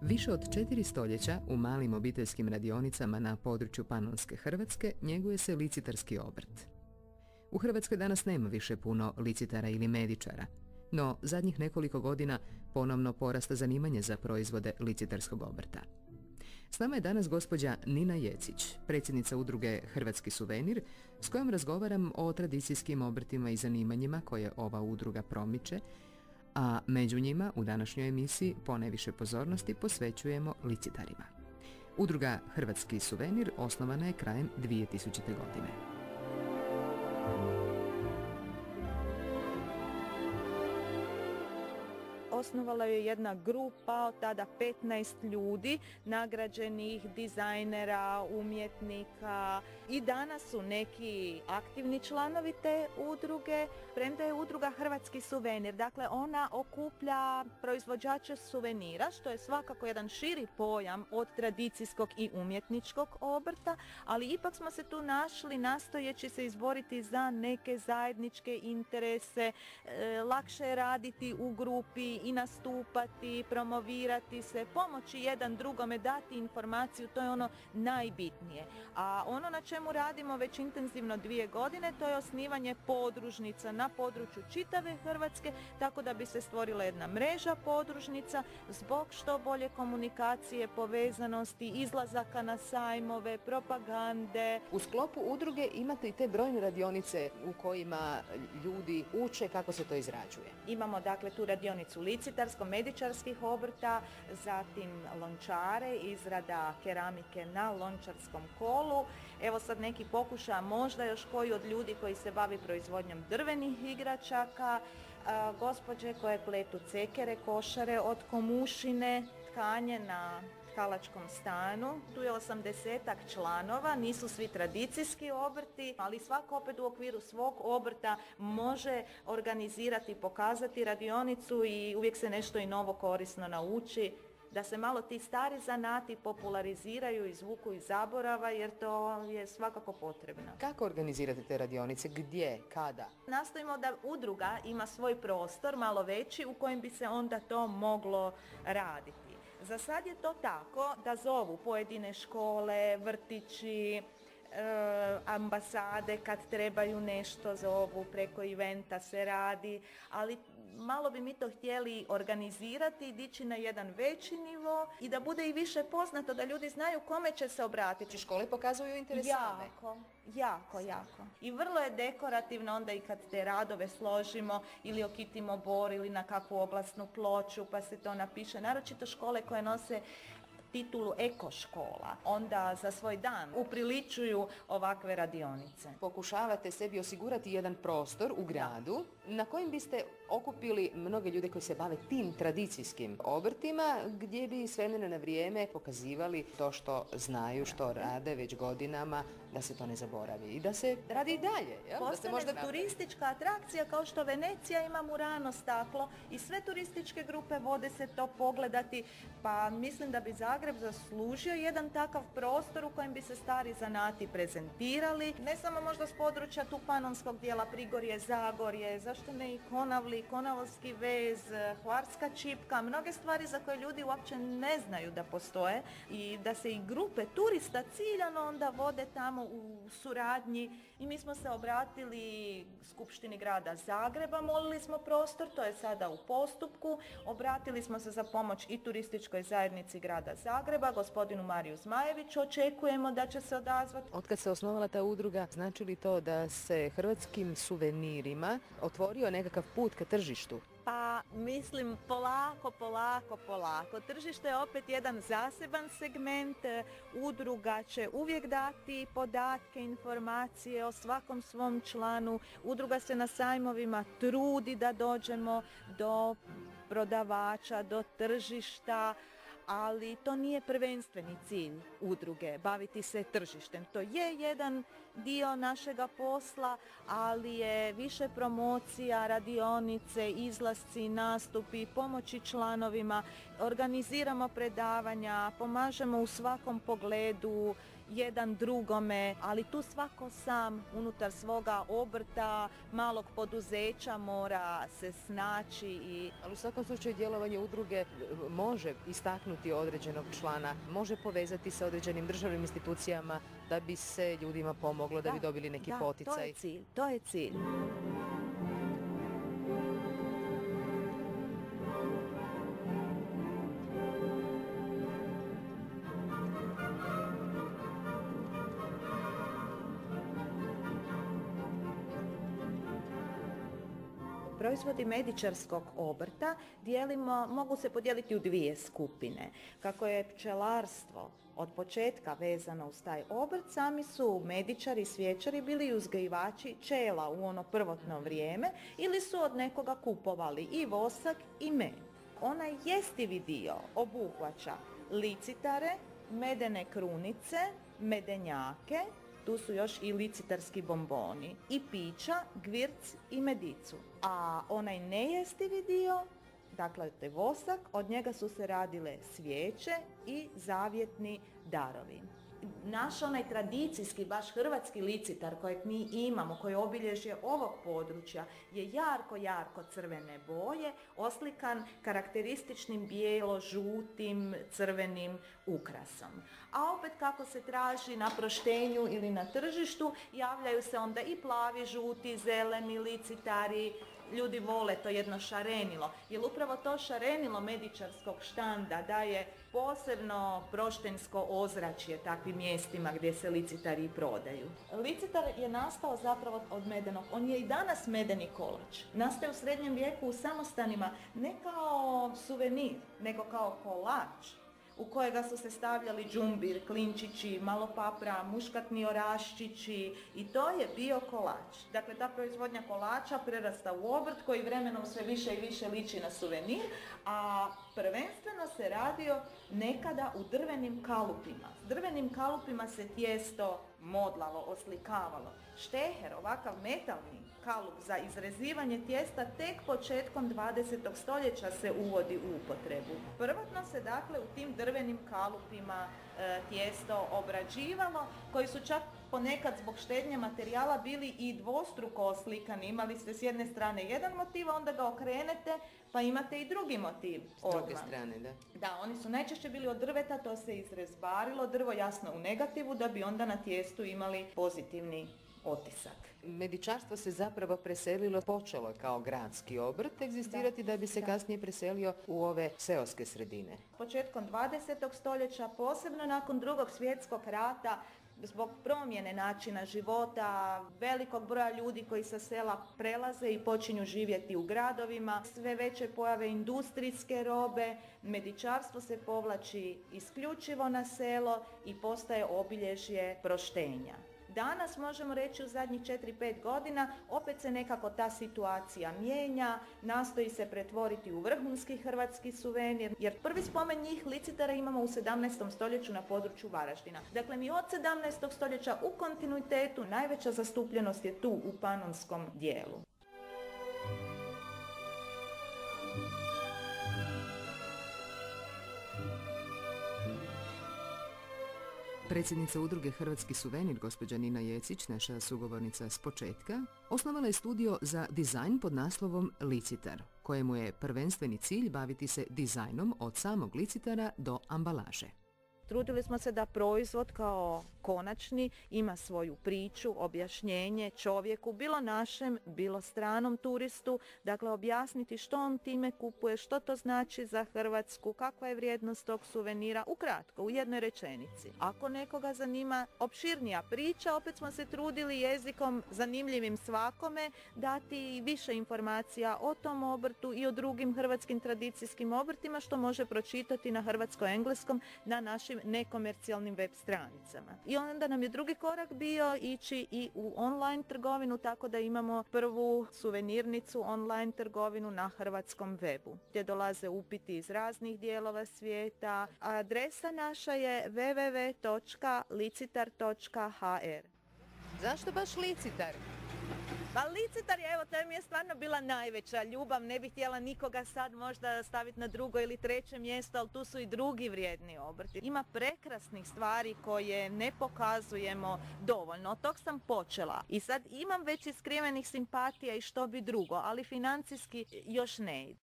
Više od 4 stoljeća u malim obiteljskim radionicama na području Panonske Hrvatske njeguje se licitarski obrt. U Hrvatskoj danas nema više puno licitara ili medičara, no zadnjih nekoliko godina ponovno porasta zanimanje za proizvode licitarskog obrta. S nama je danas gospođa Nina Jecić, predsjednica udruge Hrvatski suvenir, s kojom razgovaram o tradicijskim obrtima i zanimanjima koje ova udruga promiče, a među njima u današnjoj emisiji ponajviše pozornosti posvećujemo licitarima. Udruga Hrvatski suvenir osnovana je krajem 2000. godine. Osnovala je jedna grupa od tada 15 ljudi, nagrađenih dizajnera, umjetnika i danas su neki aktivni članovi te udruge, premda je udruga Hrvatski suvenir. Dakle, ona okuplja proizvođače suvenira, što je svakako jedan širi pojam od tradicijskog i umjetničkog obrta, ali ipak smo se tu našli nastojeći se izboriti za neke zajedničke interese, lakše je raditi u grupi i nastupati, promovirati se, pomoći jedan drugome, dati informaciju, to je ono najbitnije. A ono na čemu radimo već intenzivno 2 godine, to je osnivanje podružnica na području čitave Hrvatske, tako da bi se stvorila jedna mreža podružnica zbog što bolje komunikacije, povezanosti, izlazaka na sajmove, propagande. U sklopu udruge imate i te brojne radionice u kojima ljudi uče kako se to izrađuje. Imamo dakle tu radionicu licitarsko-medičarskih obrta, zatim lončare, izrada keramike na lončarskom kolu. Evo sad neki pokušaj, možda još koji od ljudi koji se bavi proizvodnjom drvenih igračaka, gospođe koje pletu cekere, košare od komušine, tkanje na Kalačkom stanu. Tu je 80-ak članova, nisu svi tradicijski obrti, ali svako opet u okviru svog obrta može organizirati, pokazati radionicu i uvijek se nešto i novo korisno nauči, da se malo ti stari zanati populariziraju, izvuku iz zaborava, jer to je svakako potrebno. Kako organizirate te radionice? Gdje? Kada? Nastojimo da udruga ima svoj prostor, malo veći, u kojem bi se onda to moglo raditi. Za sad je to tako da zovu pojedine škole, vrtići, ambasade kad trebaju nešto, zovu, preko eventa se radi, ali malo bi mi to htjeli organizirati i dići na jedan veći nivo i da bude i više poznato, da ljudi znaju kome će se obratiti. Škole pokazuju interes same. Jako. I vrlo je dekorativno onda i kad te radove složimo ili okitimo bor ili na kakvu oglasnu ploču pa se to napiše, naročito škole koje nose titulu eko škola, onda za svoj dan upriličuju ovakve radionice. Pokušavate sebi osigurati jedan prostor u gradu na kojem biste okupili mnoge ljude koji se bave tim tradicijskim obrtima, gdje bi s vremena na vrijeme pokazivali to što znaju, što rade već godinama, da se to ne zaboravi i da se radi i dalje. Postane turistička atrakcija kao što Venecija ima Murano staklo i sve turističke grupe vode se to pogledati, pa mislim da bi Zagreb zaslužio jedan takav prostor u kojem bi se stari zanati prezentirali, ne samo možda s područja tu panonskog dijela, Prigorje, Zagorje, zašto ne i Konavli, Konavlski vez, Hvarska čipka, mnoge stvari za koje ljudi uopće ne znaju da postoje i da se i grupe turista ciljano onda vode tamo u suradnji i mi smo se obratili Skupštini grada Zagreba, molili smo prostor, to je sada u postupku, obratili smo se za pomoć i turističkoj zajednici grada Zagreba, gospodinu Mariju Zmajeviću, očekujemo da će se odazvati. Otkad se osnovala ta udruga, znači li to da se hrvatskim suvenirima otvorio nekakav put ka tržištu? Pa mislim polako. Tržište je opet jedan zaseban segment, udruga će uvijek dati podatke, informacije o svakom svom članu, udruga se na sajmovima trudi da dođemo do prodavača, do tržišta, ali to nije prvenstveni cilj udruge, baviti se tržištem. To je jedan dio našega posla, ali je više promocija, radionice, izlasci, nastupi, pomoći članovima, organiziramo predavanja, pomažemo u svakom pogledu, jedan drugome, ali tu svako sam unutar svoga obrta, malog poduzeća mora se snaći. Ali u svakom slučaju djelovanje udruge može istaknuti određenog člana, može povezati sa određenim državnim institucijama da bi se ljudima pomoglo, da bi dobili neki poticaj. To je cilj, to je cilj. Proizvodi medičarskog obrta mogu se podijeliti u dvije skupine. Kako je pčelarstvo od početka vezano uz taj obrt, sami su medičari i svjećari bili uzgajivači pčela u ono prvotno vrijeme ili su od nekoga kupovali i vosak i med. Onaj jestivi dio obuhvaća licitare, medene krunice, medenjake, tu su još i licitarski bomboni, i pića, gvirc i medicu. A onaj nejestivi dio, dakle te vosak, od njega su se radile svijeće i zavjetni darovi. Naš onaj tradicijski, baš hrvatski licitar kojeg mi imamo, koji je obilježje ovog područja, je jarko crvene boje, oslikan karakterističnim bijelo-žutim crvenim ukrasom. A opet kako se traži na proštenju ili na tržištu, javljaju se onda i plavi, žuti, zeleni licitari. Ljudi vole to jedno šarenilo, jer upravo to šarenilo medičarskog štanda daje posebno proštensko ozračje takvim mjestima gdje se licitari prodaju. Licitar je nastao zapravo od medenog, on je i danas medeni kolač. Nastaje u srednjem vijeku u samostanima ne kao suvenir, nego kao kolač, u kojega su se stavljali džumbir, klinčići, malo papra, muškatni oraščići i to je bio kolač. Dakle, ta proizvodnja kolača prerasta u obrt koji vremenom sve više i više liči na suvenir, a prvenstveno se radio nekada u drvenim kalupima. S drvenim kalupima se tijesto modlalo, oslikavalo. Šteher, ovakav metalni kalup za izrezivanje tijesta, tek početkom 20. stoljeća se uvodi u upotrebu. Prvotno se dakle u tim drvenim kalupima tijesto obrađivalo, koji su čak ponekad zbog štednje materijala bili i dvostruko oslikani. Imali ste s jedne strane jedan motiv, onda ga okrenete pa imate i drugi motiv. S druge strane, da. Da, oni su najčešće bili od drveta, to se izrezbarilo, drvo jasno u negativu, da bi onda na tijestu imali pozitivni otisak. Medičarstvo se zapravo preselilo, počelo je kao gradski obrt egzistirati da bi se kasnije preselio u ove seoske sredine. Početkom 20. stoljeća, posebno nakon Drugog svjetskog rata, zbog promjene načina života, velikog broja ljudi koji sa sela prelaze i počinju živjeti u gradovima, sve veće pojave industrijske robe, medičarstvo se povlači isključivo na selo i postaje obilježje proštenja. Danas možemo reći u zadnjih 4-5 godina opet se nekako ta situacija mijenja, nastoji se pretvoriti u vrhunski hrvatski suvenir, jer prvi spomen njih licitara imamo u 17. stoljeću na području Varaždina. Dakle, mi od 17. stoljeća u kontinuitetu najveća zastupljenost je tu u panonskom dijelu. Predsjednica udruge Hrvatski suvenir, gospođa Nina Jecić, naša sugovornica s početka, osnovala je studio za dizajn pod naslovom Licitar, kojemu je prvenstveni cilj baviti se dizajnom od samog licitara do ambalaže. Trudili smo se da proizvod kao konačni ima svoju priču, objašnjenje čovjeku, bilo našem, bilo stranom turistu, dakle objasniti što on time kupuje, što to znači za Hrvatsku, kakva je vrijednost tog suvenira, ukratko, u jednoj rečenici. Ako nekoga zanima opširnija priča, opet smo se trudili jezikom zanimljivim svakome dati više informacija o tom obrtu i o drugim hrvatskim tradicijskim obrtima, što može pročitati na hrvatsko-engleskom na našim nekomercijalnim web stranicama. I onda nam je drugi korak bio ići i u online trgovinu, tako da imamo prvu suvenirnicu online trgovinu na hrvatskom webu, gdje dolaze upiti iz raznih dijelova svijeta. Adresa naša je www.licitar.hr. Zašto baš licitar? Pa Licitar je, evo, to mi je stvarno bila najveća ljubav, ne bih htjela nikoga sad možda staviti na drugo ili treće mjesto, ali tu su i drugi vrijedni obrti. Ima prekrasnih stvari koje ne pokazujemo dovoljno, od tog sam počela i sad imam već iskrivenih simpatija i što bi drugo, ali financijski još ne ide.